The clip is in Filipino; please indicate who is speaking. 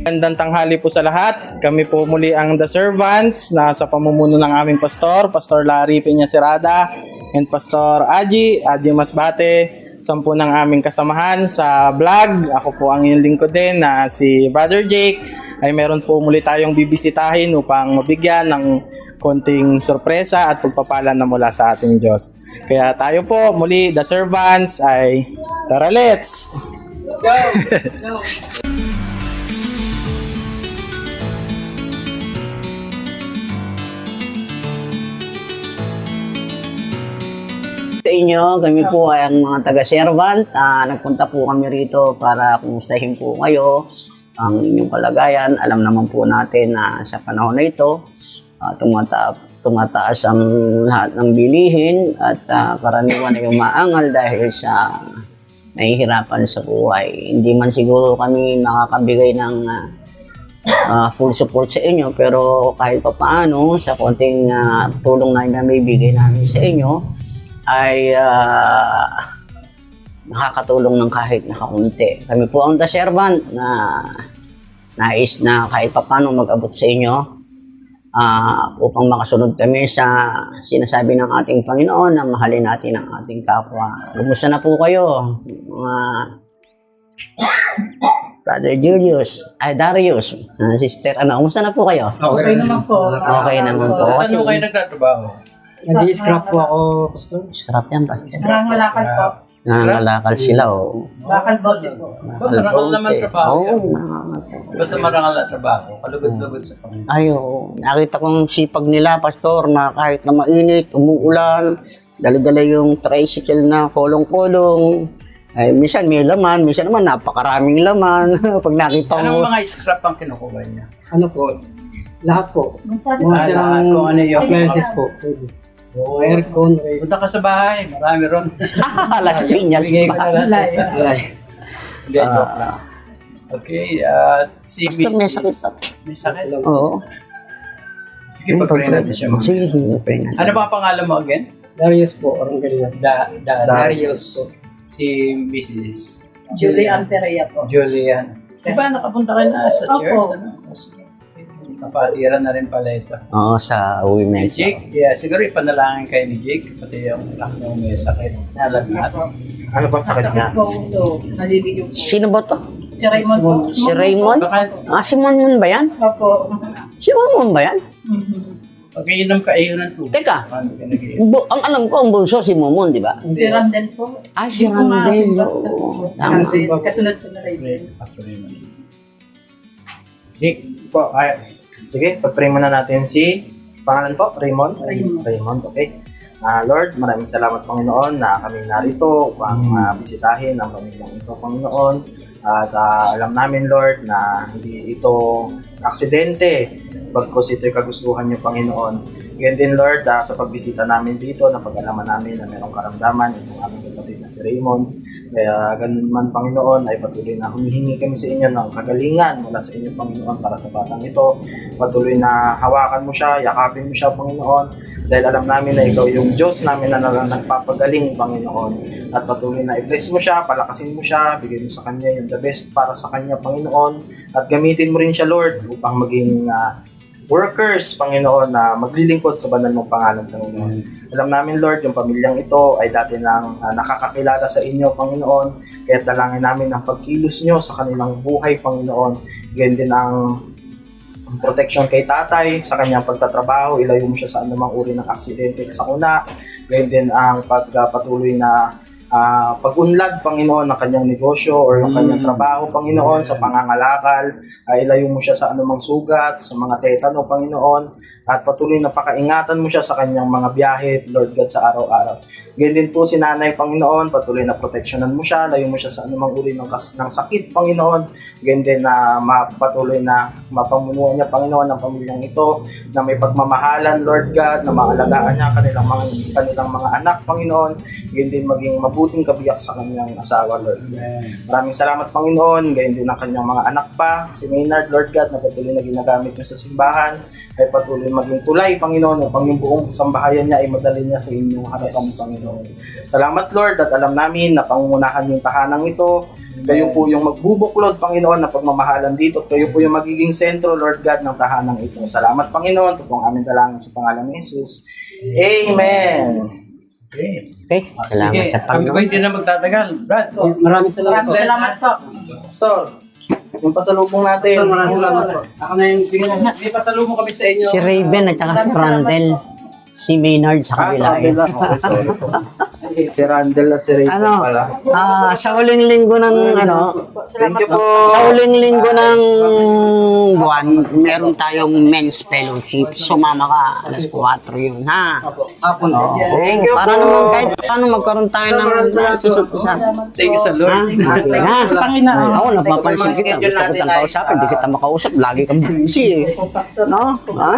Speaker 1: Magandang tanghali po sa lahat. Kami po muli ang The Servants na sa pamumuno ng aming pastor, Pastor Larry Peña Cerrada and Pastor Aji Masbate, 10 ng aming kasamahan sa vlog. Ako po ang inyong lingkod din na si Brother Jake. Ay meron po muli tayong bibisitahin upang mabigyan ng konting sorpresa at pagpapala na mula sa ating Diyos. Kaya tayo po muli, The Servants, ay tara let's!
Speaker 2: Go! Go!
Speaker 3: Sa inyo, kami po ay ang mga taga-servant. Nagpunta po kami rito para kumustahin po kayo ang inyong kalagayan. Alam naman po natin na sa panahon na ito, tumataas ang lahat ng bilihin at karaniwan ay umaangal dahil sa nahihirapan sa buhay. Hindi man siguro kami makakabigay ng full support sa inyo, pero kahit pa paano, sa konting tulong na namibigay namin sa inyo, ay nakakatulong ng kahit nakakunti. Kami po ang The Servant na nais na kahit paano mag-abot sa inyo upang makasunod kami sa sinasabi ng ating Panginoon na mahalin natin ang ating kapwa. Kumusta na po kayo, mga Brother Julius, Darius, Sister Ana, kumusta na po kayo?
Speaker 2: Okay naman po.
Speaker 3: Okay naman po.
Speaker 2: Saan mo kayo nagtatrabaho?
Speaker 4: Nag-i-scrap po ako, Pastor.
Speaker 3: Scrap yan ba?
Speaker 5: Nangangalakal po.
Speaker 3: Nangangalakal sila, o.
Speaker 5: Bakal bote po.
Speaker 2: Marangal naman trabaho
Speaker 3: Oo,
Speaker 2: yan.
Speaker 3: nangangalakal.
Speaker 2: Basta marangal na trabaho, kalugod-lugod sa Panginoon.
Speaker 3: Ay, oo. Nakita kong sipag nila, Pastor, na kahit na mainit, umuulan, dala-dala yung tricycle na kolong-kolong. Ay, minsan may laman, minsan naman napakaraming laman. Pag nakita
Speaker 2: Anong
Speaker 3: mo,
Speaker 2: mga scrap ang kinukuha niya?
Speaker 4: Ano po? Lahat po. Mga
Speaker 2: Lahat
Speaker 4: silang
Speaker 2: kung ano yung-
Speaker 4: appliances po. Pwede. Aircon, radio.
Speaker 2: Punta ka sa bahay, marami ron.
Speaker 3: Las Piñas.
Speaker 2: Bigay ko na lang sa'yo.
Speaker 4: Wala.
Speaker 2: Hindi, joke lang. Okay, si
Speaker 3: Pastor, may
Speaker 2: Mrs.
Speaker 3: sakit.
Speaker 2: May sakit?
Speaker 3: Oo.
Speaker 2: Sige, pag-pray natin siya.
Speaker 3: Sige, pray natin.
Speaker 2: Ano ba ang pangalan mo again?
Speaker 4: Darius po, Orangeria. Darius po.
Speaker 2: Si Mrs.
Speaker 5: Julian Perea po.
Speaker 2: Julian. Di ba nakapunta ka na sa
Speaker 5: Opo.
Speaker 2: church? Ano? Napatiran na rin pala ito.
Speaker 3: Oo, sa women.
Speaker 2: Jake, yeah, siguro ipanalangin kayo ni Jake, pati yung anak mo may sakit. Nalagnat.
Speaker 1: Ano bang sakit niya?
Speaker 5: po ulo. Naliligo po.
Speaker 3: Sino ba to?
Speaker 5: Si Raymond po.
Speaker 3: Si Raymond?
Speaker 2: Baka
Speaker 3: Si Monmon ba yan?
Speaker 5: Opo.
Speaker 3: Si Monmon ba yan?
Speaker 2: pag-iinom ka, iyon ng tubig.
Speaker 3: Teka,
Speaker 2: Paano ka nag-iinom?
Speaker 3: ang alam ko, ang bunso si Momon, di ba?
Speaker 5: Si Randel po.
Speaker 3: Si Randel. Oo, tama.
Speaker 5: Kasunod po na Raymond.
Speaker 2: Actually, man. Jake, po,
Speaker 1: Sige, pag-pray muna natin si pangalan po, Raymond?
Speaker 5: Raymond.
Speaker 1: Okay. Lord, maraming salamat Panginoon na kami narito upang bisitahin ang pamilyang ito, Panginoon. At alam namin, Lord, na hindi ito aksidente, bagkus ito'y kagustuhan niyo, Panginoon. Ganyan din, Lord, sa pagbisita namin dito, napag-alaman namin na mayroong karamdaman itong aming kapatid na si Raymond. Kaya ganun man, Panginoon, ay patuloy na humihingi kami sa inyo ng kagalingan mula sa inyo, Panginoon, para sa batang ito. Patuloy na hawakan mo siya, yakapin mo siya, Panginoon. Dahil alam namin na ikaw yung Diyos namin na nagpapagaling, Panginoon. At patuloy na i-bless mo siya, palakasin mo siya, bigay mo sa kanya yung the best para sa kanya, Panginoon. At gamitin mo rin siya, Lord, upang maging workers, Panginoon, na maglilingkod sa banal mong pangalan, Panginoon. Alam namin, Lord, yung pamilyang ito ay dati nang nakakakilala sa inyo, Panginoon. Kaya dalangin namin ang pagkilos nyo sa kanilang buhay, Panginoon. Ganyan din ang protection kay tatay sa kanyang pagtatrabaho, ilayo mo siya sa anumang uri ng aksidente sa una. Ganyan din ang pagpatuloy na pag-unlad, Panginoon, ng kanyang negosyo or ng kanyang trabaho, Panginoon, sa pangangalakal. Ilayo mo siya sa anumang sugat, sa mga tetano, Panginoon, at patuloy na pakaingatan mo siya sa kanyang mga biyahe, Lord God, sa araw-araw. Ganyan din po si Nanay, Panginoon, patuloy na proteksyonan mo siya, layo mo siya sa anumang uri ng sakit, Panginoon. Ganyan din na patuloy na mapamunuan niya, Panginoon, ang pamilyang ito, na may pagmamahalan, Lord God, na maalagaan niya kanilang mga anak, Panginoon. Ganyan din maging mabuting kabiyak sa kanyang asawa, Lord God. Maraming salamat, Panginoon. Ganyan din ang kanyang mga anak pa, si Maynard, Lord God, na patuloy na ginagamit niyo sa simbahan, ay patuloy maging tulay, Panginoon, upang yung buong sambahayan niya ay madali niya sa inyong harapan, Panginoon. Salamat, Lord, at alam namin na pangungunahan yung tahanang ito Kayo po yung magbubuklod, Panginoon, na pagmamahalan dito. Kayo po yung magiging sentro, Lord God, ng tahanang ito. Salamat, Panginoon. Ito po ang aming dalangin sa pangalan ni Jesus. Amen.
Speaker 2: Okay.
Speaker 3: Okay, salamat
Speaker 2: Sige,
Speaker 3: sa
Speaker 2: kami
Speaker 3: Panginoon.
Speaker 2: ba hindi na magtatagal? Brad,
Speaker 4: Maraming salamat po.
Speaker 5: Salamat po.
Speaker 1: Pastor, yung pasalubong natin.
Speaker 4: Sir, maraming salamat po. Ako na yung
Speaker 2: may pasalubong kami sa inyo.
Speaker 3: Si Raven at saka si Randall. Si Maynard sa kabila.
Speaker 1: Sa kabila. Okay, sorry po. Si Randall at si Rachel
Speaker 3: Ano?
Speaker 1: pala.
Speaker 3: Sa huling linggo ng
Speaker 1: Thank you po.
Speaker 3: sa huling linggo ng buwan, meron tayong men's fellowship. Sumama ka, alas 4 yun, ha?
Speaker 4: hapon po.
Speaker 1: Thank you
Speaker 3: Para
Speaker 1: po.
Speaker 3: naman kahit paano magkaroon tayo ng susunod-usa.
Speaker 2: Thank you sa Lord.
Speaker 3: Okay na.
Speaker 5: Sa Panginoon.
Speaker 3: Ako, napapansin kita. Gusto ko kitang kausapin. Hindi kita makausap. Lagi kang busy eh. No? Ha?